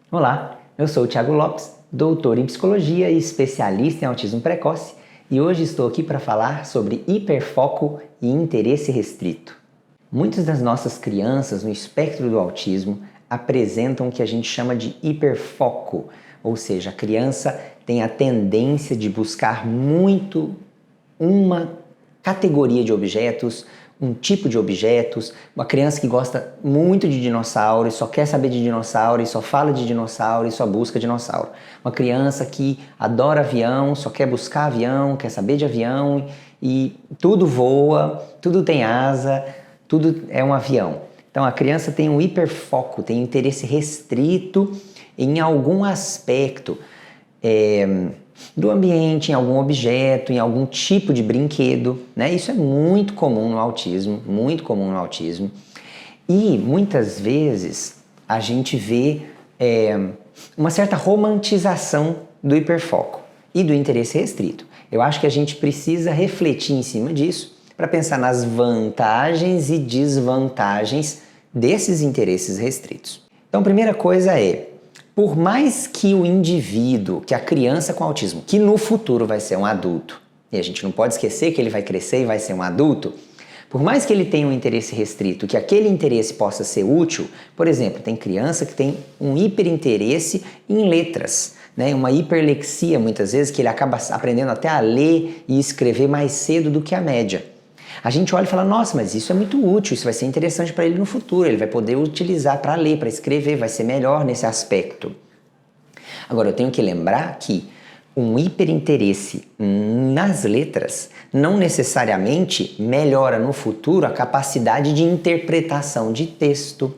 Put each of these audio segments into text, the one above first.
Olá, eu sou o Thiago Lopes, doutor em psicologia e especialista em autismo precoce, e hoje estou aqui para falar sobre hiperfoco e interesse restrito. Muitas das nossas crianças no espectro do autismo apresentam o que a gente chama de hiperfoco, ou seja, a criança tem a tendência de buscar muito uma categoria de objetos, um tipo de objetos, uma criança que gosta muito de dinossauro e só quer saber de dinossauro e só fala de dinossauro e só busca dinossauro. Uma criança que adora avião, só quer buscar avião, quer saber de avião e tudo voa, tudo tem asa, tudo é um avião. Então a criança tem um hiperfoco, tem interesse restrito em algum aspecto do ambiente, em algum objeto, em algum tipo de brinquedo, né? Isso é muito comum no autismo, muito comum no autismo. E muitas vezes a gente vê uma certa romantização do hiperfoco e do interesse restrito. Eu acho que a gente precisa refletir em cima disso para pensar nas vantagens e desvantagens desses interesses restritos. Então, a primeira coisa é, por mais que o indivíduo, que a criança com autismo, que no futuro vai ser um adulto, e a gente não pode esquecer que ele vai crescer e vai ser um adulto, por mais que ele tenha um interesse restrito, que aquele interesse possa ser útil, por exemplo, tem criança que tem um hiperinteresse em letras, né? Uma hiperlexia muitas vezes, que ele acaba aprendendo até a ler e escrever mais cedo do que a média. A gente olha e fala, nossa, mas isso é muito útil, isso vai ser interessante para ele no futuro, ele vai poder utilizar para ler, para escrever, vai ser melhor nesse aspecto. Agora, eu tenho que lembrar que um hiperinteresse nas letras não necessariamente melhora no futuro a capacidade de interpretação de texto,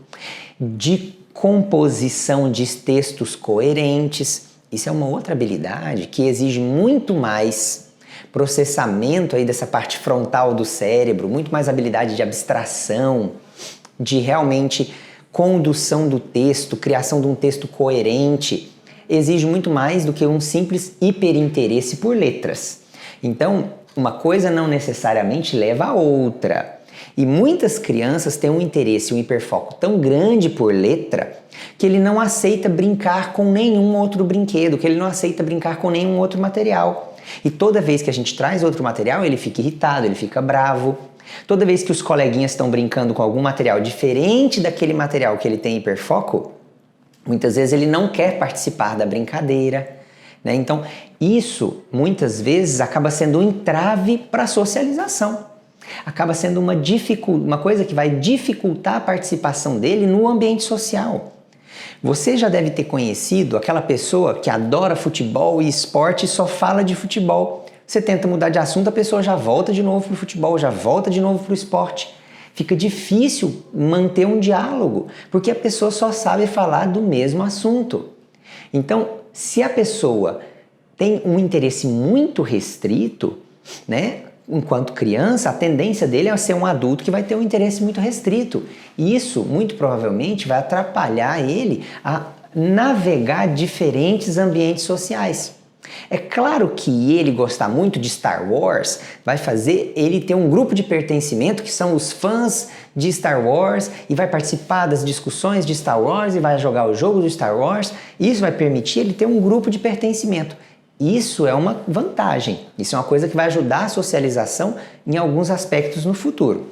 de composição de textos coerentes. Isso é uma outra habilidade que exige muito mais processamento aí dessa parte frontal do cérebro, muito mais habilidade de abstração, de realmente condução do texto, criação de um texto coerente, exige muito mais do que um simples hiperinteresse por letras. Então, uma coisa não necessariamente leva a outra. E muitas crianças têm um interesse, um hiperfoco tão grande por letra que ele não aceita brincar com nenhum outro brinquedo, que ele não aceita brincar com nenhum outro material. E toda vez que a gente traz outro material, ele fica irritado, ele fica bravo. Toda vez que os coleguinhas estão brincando com algum material diferente daquele material que ele tem hiperfoco, muitas vezes ele não quer participar da brincadeira, né? Então, isso muitas vezes acaba sendo um entrave para a socialização. Acaba sendo uma coisa que vai dificultar a participação dele no ambiente social. Você já deve ter conhecido aquela pessoa que adora futebol e esporte e só fala de futebol. Você tenta mudar de assunto, a pessoa já volta de novo para o futebol, já volta de novo para o esporte. Fica difícil manter um diálogo, porque a pessoa só sabe falar do mesmo assunto. Então, se a pessoa tem um interesse muito restrito, né? Enquanto criança, a tendência dele é ser um adulto que vai ter um interesse muito restrito. E isso, muito provavelmente, vai atrapalhar ele a navegar diferentes ambientes sociais. É claro que ele gostar muito de Star Wars vai fazer ele ter um grupo de pertencimento que são os fãs de Star Wars e vai participar das discussões de Star Wars e vai jogar o jogo de Star Wars. Isso vai permitir ele ter um grupo de pertencimento. Isso é uma vantagem, isso é uma coisa que vai ajudar a socialização em alguns aspectos no futuro.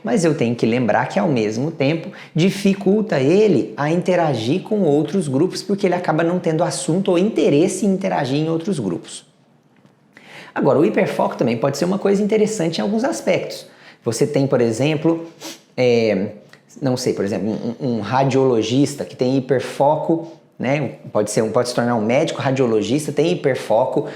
Mas eu tenho que lembrar que, ao mesmo tempo, dificulta ele a interagir com outros grupos, porque ele acaba não tendo assunto ou interesse em interagir em outros grupos. Agora, o hiperfoco também pode ser uma coisa interessante em alguns aspectos. Você tem, por exemplo, um radiologista que tem hiperfoco, né? Pode se tornar um médico radiologista, tem hiperfoco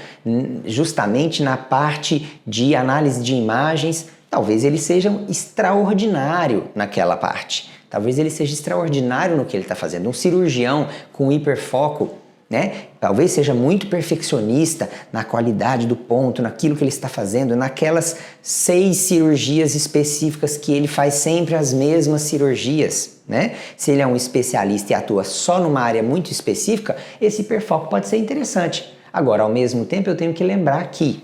justamente na parte de análise de imagens. Talvez ele seja extraordinário naquela parte. Talvez ele seja extraordinário no que ele está fazendo. Um cirurgião com hiperfoco, né? Talvez seja muito perfeccionista na qualidade do ponto, naquilo que ele está fazendo, naquelas 6 cirurgias específicas que ele faz sempre as mesmas cirurgias, né? Se ele é um especialista e atua só numa área muito específica, esse hiperfoco pode ser interessante. Agora, ao mesmo tempo, eu tenho que lembrar que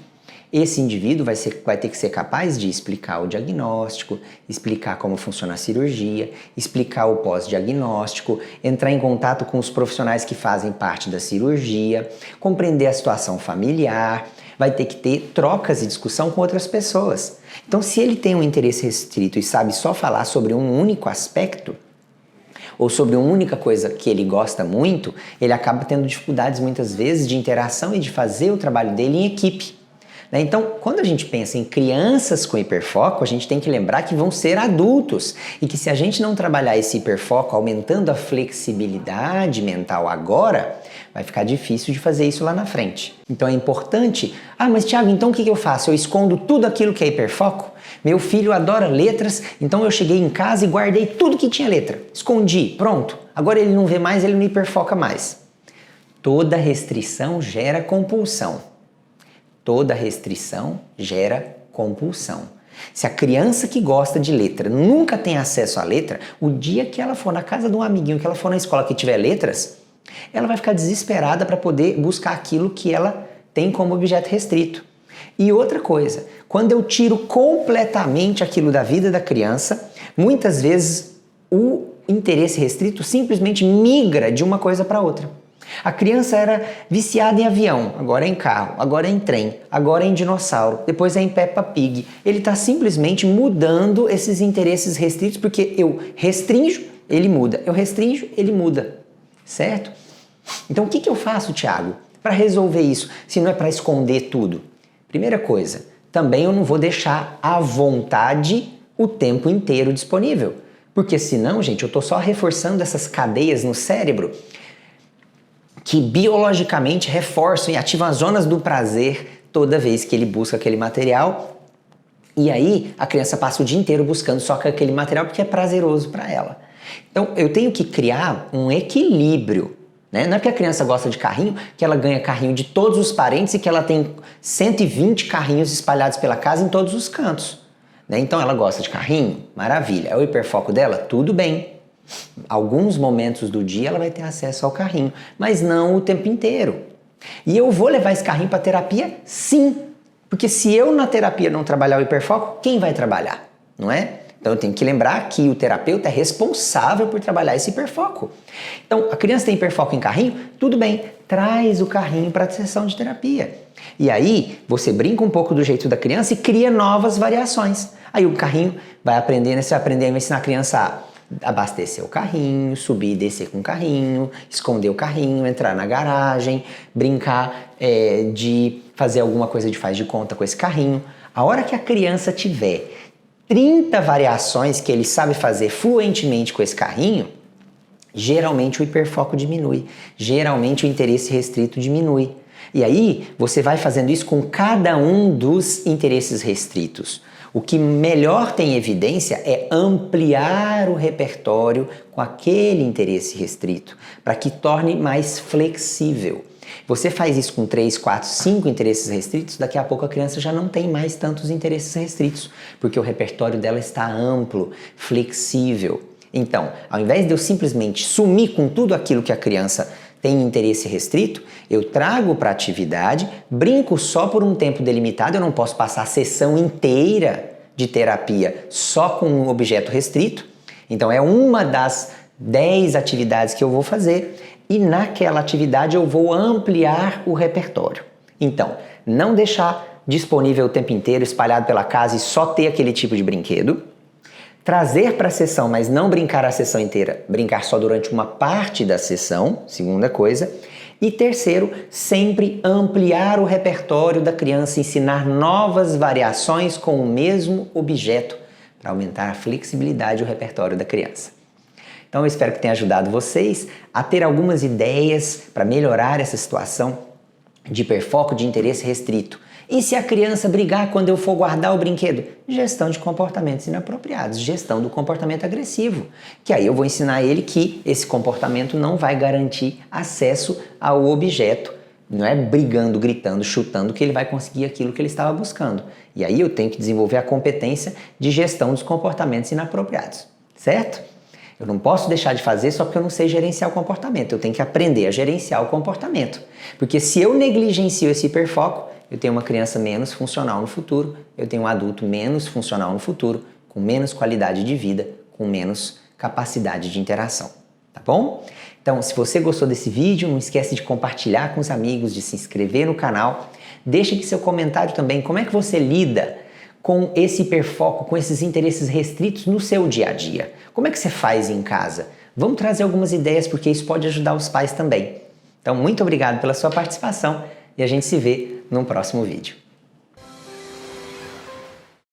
Esse indivíduo vai ter que ser capaz de explicar o diagnóstico, explicar como funciona a cirurgia, explicar o pós-diagnóstico, entrar em contato com os profissionais que fazem parte da cirurgia, compreender a situação familiar, vai ter que ter trocas e discussão com outras pessoas. Então, se ele tem um interesse restrito e sabe só falar sobre um único aspecto, ou sobre uma única coisa que ele gosta muito, ele acaba tendo dificuldades muitas vezes de interação e de fazer o trabalho dele em equipe. Então, quando a gente pensa em crianças com hiperfoco, a gente tem que lembrar que vão ser adultos e que se a gente não trabalhar esse hiperfoco aumentando a flexibilidade mental agora, vai ficar difícil de fazer isso lá na frente. Então é importante, mas Thiago, então o que eu faço? Eu escondo tudo aquilo que é hiperfoco? Meu filho adora letras, então eu cheguei em casa e guardei tudo que tinha letra. Escondi, pronto. Agora ele não vê mais, ele não hiperfoca mais. Toda restrição gera compulsão. Toda restrição gera compulsão. Se a criança que gosta de letra nunca tem acesso à letra, o dia que ela for na casa de um amiguinho, que ela for na escola que tiver letras, ela vai ficar desesperada para poder buscar aquilo que ela tem como objeto restrito. E outra coisa, quando eu tiro completamente aquilo da vida da criança, muitas vezes o interesse restrito simplesmente migra de uma coisa para outra. A criança era viciada em avião, agora é em carro, agora é em trem, agora é em dinossauro, depois é em Peppa Pig. Ele está simplesmente mudando esses interesses restritos porque eu restringo, ele muda. Eu restringo, ele muda. Certo? Então o que eu faço, Thiago, para resolver isso, se não é para esconder tudo? Primeira coisa, também eu não vou deixar à vontade o tempo inteiro disponível. Porque senão, gente, eu estou só reforçando essas cadeias no cérebro que biologicamente reforçam e ativam as zonas do prazer toda vez que ele busca aquele material. E aí a criança passa o dia inteiro buscando só aquele material porque é prazeroso para ela. Então eu tenho que criar um equilíbrio. Não é porque a criança gosta de carrinho que ela ganha carrinho de todos os parentes e que ela tem 120 carrinhos espalhados pela casa em todos os cantos. Então ela gosta de carrinho? Maravilha. É o hiperfoco dela? Tudo bem. Alguns momentos do dia ela vai ter acesso ao carrinho, mas não o tempo inteiro. E eu vou levar esse carrinho para terapia? Sim. Porque se eu na terapia não trabalhar o hiperfoco, quem vai trabalhar? Não é? Então eu tenho que lembrar que o terapeuta é responsável por trabalhar esse hiperfoco. Então a criança tem hiperfoco em carrinho? Tudo bem, traz o carrinho para a sessão de terapia. E aí você brinca um pouco do jeito da criança e cria novas variações. Aí o carrinho vai aprender, você vai aprender a ensinar a criança a abastecer o carrinho, subir e descer com o carrinho, esconder o carrinho, entrar na garagem, brincar de fazer alguma coisa de faz de conta com esse carrinho. A hora que a criança tiver 30 variações que ele sabe fazer fluentemente com esse carrinho, geralmente o hiperfoco diminui, geralmente o interesse restrito diminui. E aí você vai fazendo isso com cada um dos interesses restritos. O que melhor tem evidência é ampliar o repertório com aquele interesse restrito, para que torne mais flexível. Você faz isso com 3, 4, 5 interesses restritos, daqui a pouco a criança já não tem mais tantos interesses restritos, porque o repertório dela está amplo, flexível. Então, ao invés de eu simplesmente sumir com tudo aquilo que a criança tem interesse restrito, eu trago para a atividade, brinco só por um tempo delimitado, eu não posso passar a sessão inteira de terapia só com um objeto restrito. Então é uma das 10 atividades que eu vou fazer e naquela atividade eu vou ampliar o repertório. Então, não deixar disponível o tempo inteiro, espalhado pela casa e só ter aquele tipo de brinquedo. Trazer para a sessão, mas não brincar a sessão inteira, brincar só durante uma parte da sessão, segunda coisa. E terceiro, sempre ampliar o repertório da criança, ensinar novas variações com o mesmo objeto para aumentar a flexibilidade do repertório da criança. Então eu espero que tenha ajudado vocês a ter algumas ideias para melhorar essa situação de hiperfoco de interesse restrito. E se a criança brigar quando eu for guardar o brinquedo? Gestão de comportamentos inapropriados, gestão do comportamento agressivo. Que aí eu vou ensinar ele que esse comportamento não vai garantir acesso ao objeto. Não é brigando, gritando, chutando que ele vai conseguir aquilo que ele estava buscando. E aí eu tenho que desenvolver a competência de gestão dos comportamentos inapropriados. Certo? Eu não posso deixar de fazer só porque eu não sei gerenciar o comportamento. Eu tenho que aprender a gerenciar o comportamento. Porque se eu negligencio esse hiperfoco, eu tenho uma criança menos funcional no futuro, eu tenho um adulto menos funcional no futuro, com menos qualidade de vida, com menos capacidade de interação, tá bom? Então, se você gostou desse vídeo, não esquece de compartilhar com os amigos, de se inscrever no canal. Deixa aqui seu comentário também, como é que você lida com esse hiperfoco, com esses interesses restritos no seu dia a dia? Como é que você faz em casa? Vamos trazer algumas ideias, porque isso pode ajudar os pais também. Então, muito obrigado pela sua participação e a gente se vê no próximo vídeo.